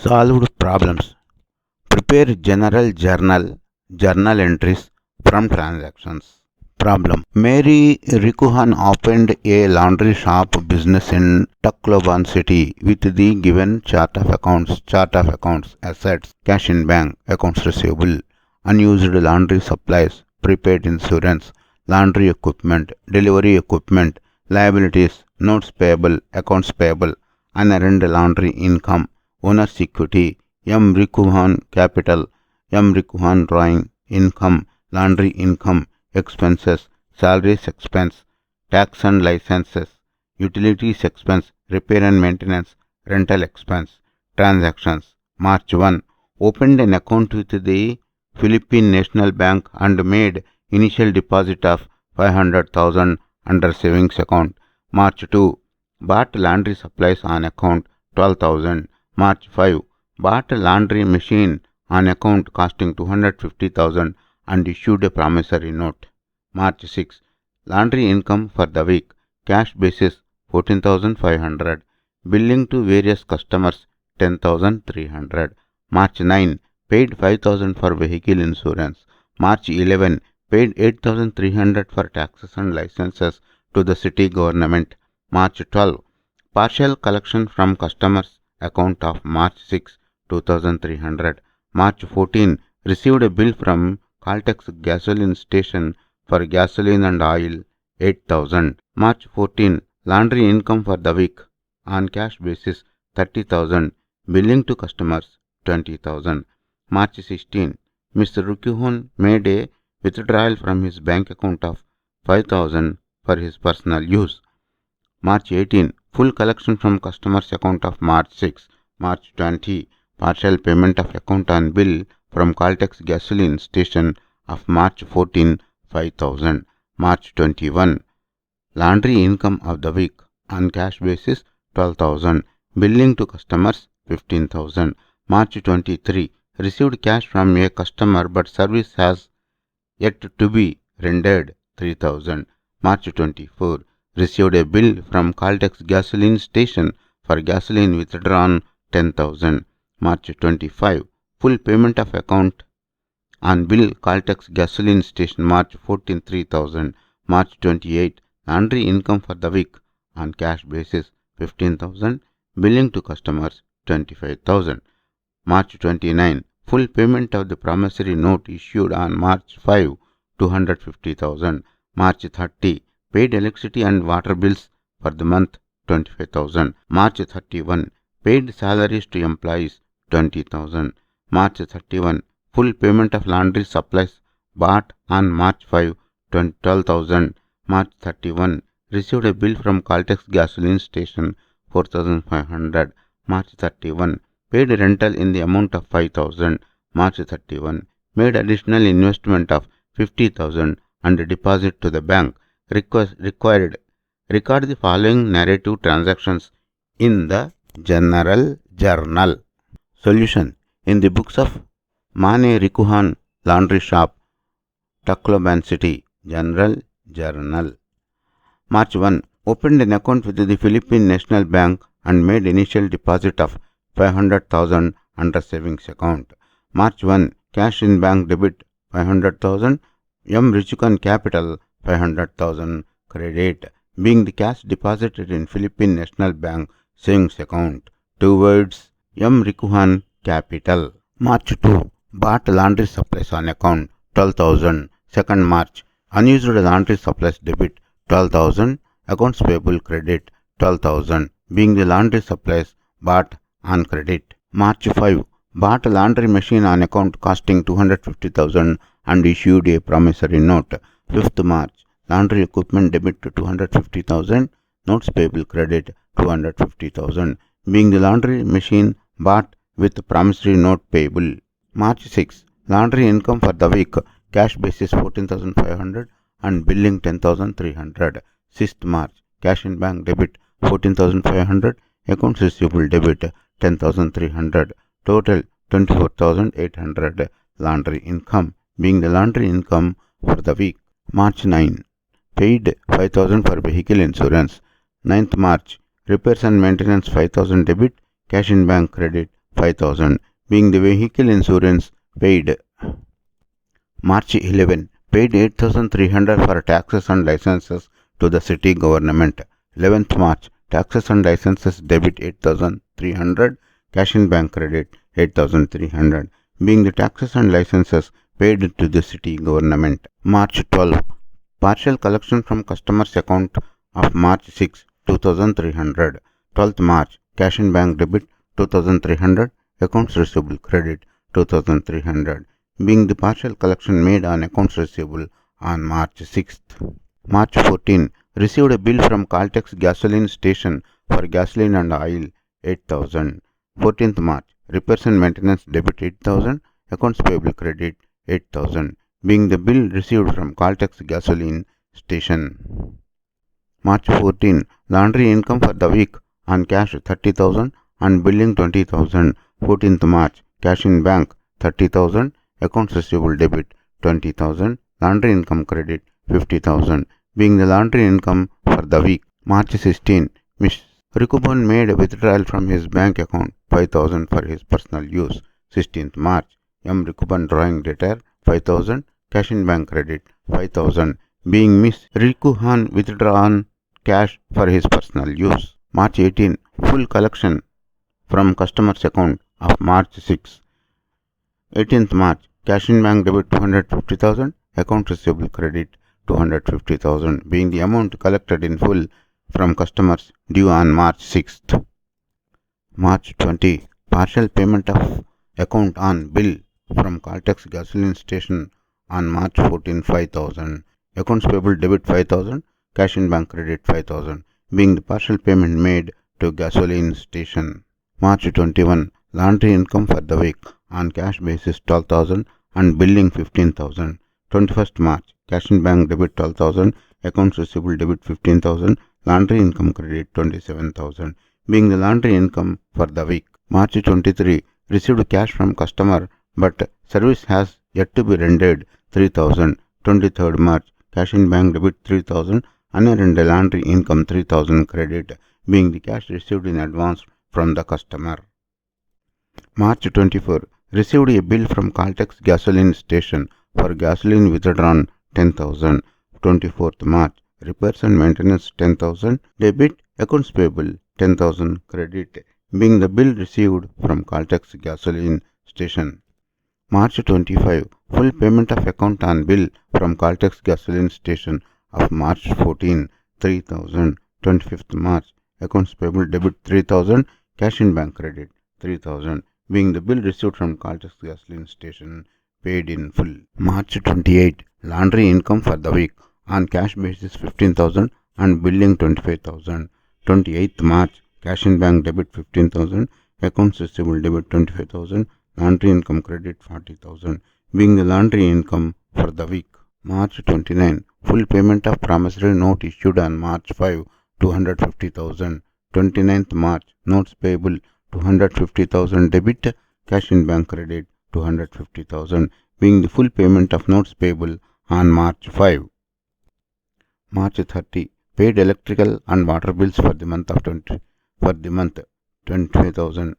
Solved problems. Prepare general journal entries from transactions. Problem. Mary Rikuhan opened a laundry shop business in Tacloban city with the given chart of accounts, assets, cash in bank, accounts receivable, unused laundry supplies, prepaid insurance, laundry equipment, delivery equipment, liabilities, notes payable, accounts payable, unearned laundry income, owner's equity, M. Rikuhan capital, M. Rikuhan drawing, income, laundry income, expenses, salaries expense, tax and licenses, utilities expense, repair and maintenance, rental expense, transactions. March 1. Opened an account with the Philippine National Bank and made initial deposit of 500,000 under savings account. March 2. Bought laundry supplies on account 12,000. March 5. Bought a laundry machine on account costing 250,000 and issued a promissory note. March 6. Laundry income for the week. Cash basis 14,500. Billing to various customers 10,300. March 9. Paid 5,000 for vehicle insurance. March 11. Paid 8,300 for taxes and licenses to the city government. March 12. Partial collection from customers account of March 6. 2,300. March 14. Received a bill from Caltex gasoline station for gasoline and oil 8,000. March 14. Laundry income for the week on cash basis 30,000. Billing to customers 20,000. March 16. Mr. Rukuhun made a withdrawal from his bank account of 5,000 for his personal use. March 18. Full collection from customers account of March 6. March 20. Partial payment of account on bill from Caltex gasoline station of March 14, 5,000. March 21. Laundry income of the week on cash basis 12,000. Billing to customers 15,000. March 23. Received cash from a customer but service has yet to be rendered 3,000. March 24. Received a bill from Caltex gasoline station for gasoline withdrawn 10,000. March 25. Full payment of account on bill Caltex gasoline station March 14, 3,000. March 28. Laundry income for the week on cash basis 15,000. Billing to customers 25,000. March 29. Full payment of the promissory note issued on March 5, 250,000. March 30. Paid electricity and water bills for the month 25,000. March 31. Paid salaries to employees 20,000. March 31. Full payment of laundry supplies bought on March 5, 12,000. March 31. Received a bill from Caltex gasoline station 4,500. March 31. Paid rental in the amount of 5,000. March 31. Made additional investment of 50,000 and deposit to the bank. Required. Record the following narrative transactions in the general journal. Solution. In the books of Mane Rikuhan Laundry Shop, Tacloban City, General Journal. March 1. Opened an account with the Philippine National Bank and made initial deposit of 500,000 under savings account. March 1. Cash in bank debit 500,000. M. Rikuhan capital 500,000 credit, being the cash deposited in Philippine National Bank savings account towards M. Rikuhan capital. March 2. Bought laundry supplies on account 12,000. 2nd March. Unused laundry supplies debit 12,000. Accounts payable credit 12,000, being the laundry supplies bought on credit. March 5. Bought a laundry machine on account costing 250,000 and issued a promissory note. 5th March. Laundry equipment debit to 250,000. Notes payable credit 250,000, being the laundry machine bought with promissory note payable. March 6. Laundry income for the week. Cash basis 14,500 and billing 10,300. 6th March. Cash in bank debit 14,500. Accounts receivable debit 10,300. Total 24,800. Laundry income, being the laundry income for the week. March 9. Paid 5,000 for vehicle insurance. 9th March. Repairs and maintenance 5,000 debit. Cash in bank credit 5,000, being the vehicle insurance paid. March 11, paid 8,300 for taxes and licenses to the city government. 11th March, taxes and licenses debit 8,300, cash in bank credit 8,300, being the taxes and licenses paid to the city government. March 12, partial collection from customer's account of March 6, 2,300. 12th March, cash in bank debit 2,300, accounts receivable credit 2,300, being the partial collection made on accounts receivable on March 6th. March 14, received a bill from Caltex gasoline station for gasoline and oil 8,000. 14th March, repairs and maintenance debit 8,000, accounts payable credit 8,000, being the bill received from Caltex gasoline station. March 14, laundry income for the week on cash 30,000 and billing 20,000. 14th March, cash in bank 30,000, accounts receivable debit 20,000, laundry income credit 50,000, being the laundry income for the week. March 16, Mr. Rikuban made a withdrawal from his bank account 5,000 for his personal use. 16th March, M. Rikuban drawing retire 5,000, cash in bank credit 5,000, being Miss Rikuhan withdrawn cash for his personal use. March 18, full collection from customer's account of March 6. 18th March, cash in bank debit 250,000, account receivable credit 250,000, being the amount collected in full from customers due on March 6th. March 20, partial payment of account on bill from Caltex gasoline station on March 14, 5,000, accounts payable debit 5,000, cash in bank credit 5,000, being the partial payment made to gasoline station. March 21, laundry income for the week on cash basis 12,000 and billing 15,000. 21st March, cash in bank debit 12,000, accounts receivable debit 15,000, laundry income credit 27,000, being the laundry income for the week. March 23, received cash from customer but service has yet to be rendered 3,000. 23rd March, cash in bank debit 3,000, unearned laundry income 3,000 credit, being the cash received in advance from the customer. March 24, received a bill from Caltex gasoline station for gasoline withdrawn 10,000. 24th March, repairs and maintenance 10,000 debit, accounts payable 10,000 credit, being the bill received from Caltex gasoline station. March 25, full payment of account on bill from Caltex gasoline station of March 14, 3,000. 25th March, accounts payable debit 3,000, cash in bank credit 3,000, being the bill received from Caltex gasoline station paid in full. March 28, laundry income for the week on cash basis 15,000 and billing 25,000. 28th March, cash in bank debit 15,000, accounts receivable debit 25,000, laundry income credit 40,000, being the laundry income for the week. March 29, full payment of promissory note issued on March 5, 250,000. 29th March, notes payable 250,000 debit, cash in bank credit 250,000, being the full payment of notes payable on March 5. March 30, paid electrical and water bills for the month 25,000.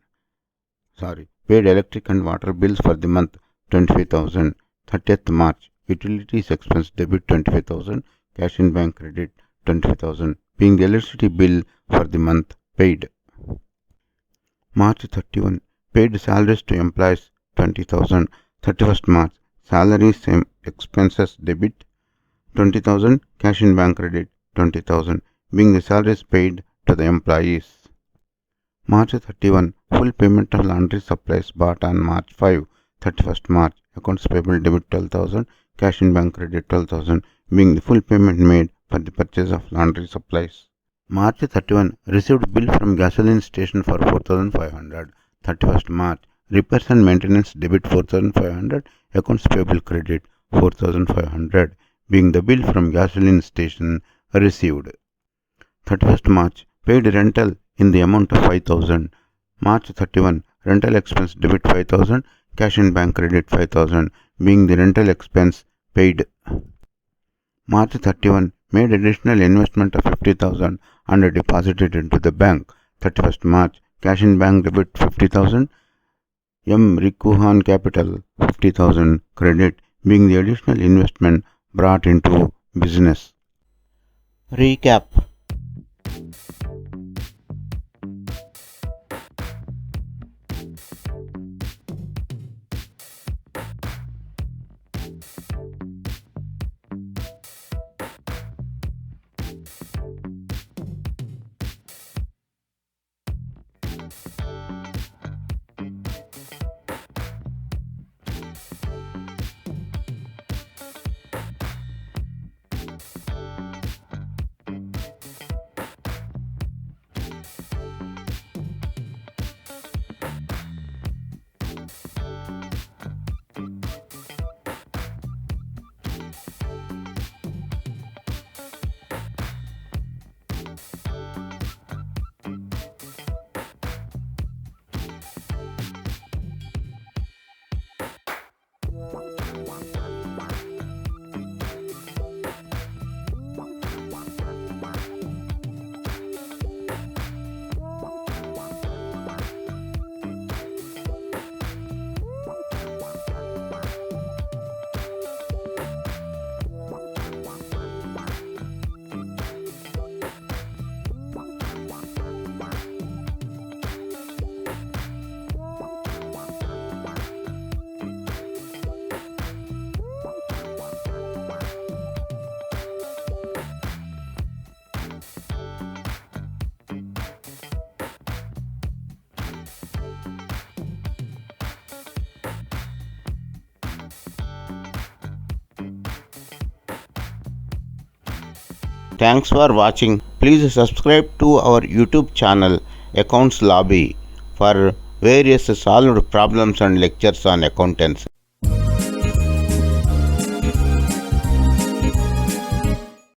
Paid electric and water bills for the month 25,000. 30th March, utilities expense debit 25,000, cash in bank credit 25,000, being the electricity bill for the month paid. March 31, paid salaries to employees 20,000. 31st March, salaries and expenses debit 20,000, cash in bank credit 20,000, being the salaries paid to the employees. March 31, full payment of laundry supplies bought on March 5. 31st March, accounts payable debit 12,000, cash in bank credit 12,000, being the full payment made for the purchase of laundry supplies. March 31, received bill from gasoline station for 4,500. 31st March, repairs and maintenance debit 4,500, accounts payable credit 4,500, being the bill from gasoline station received. 31st March, paid rental in the amount of 5,000. March 31, rental expense debit 5,000, cash in bank credit 5,000, being the rental expense paid. March 31, made additional investment of 50,000 and deposited into the bank. 31st March, cash in bank debit 50,000, M. Rikuhan Capital 50,000 credit being the additional investment brought into business. Recap. Thanks for watching. Please subscribe to our YouTube channel Accounts Lobby for various solved problems and lectures on accountancy.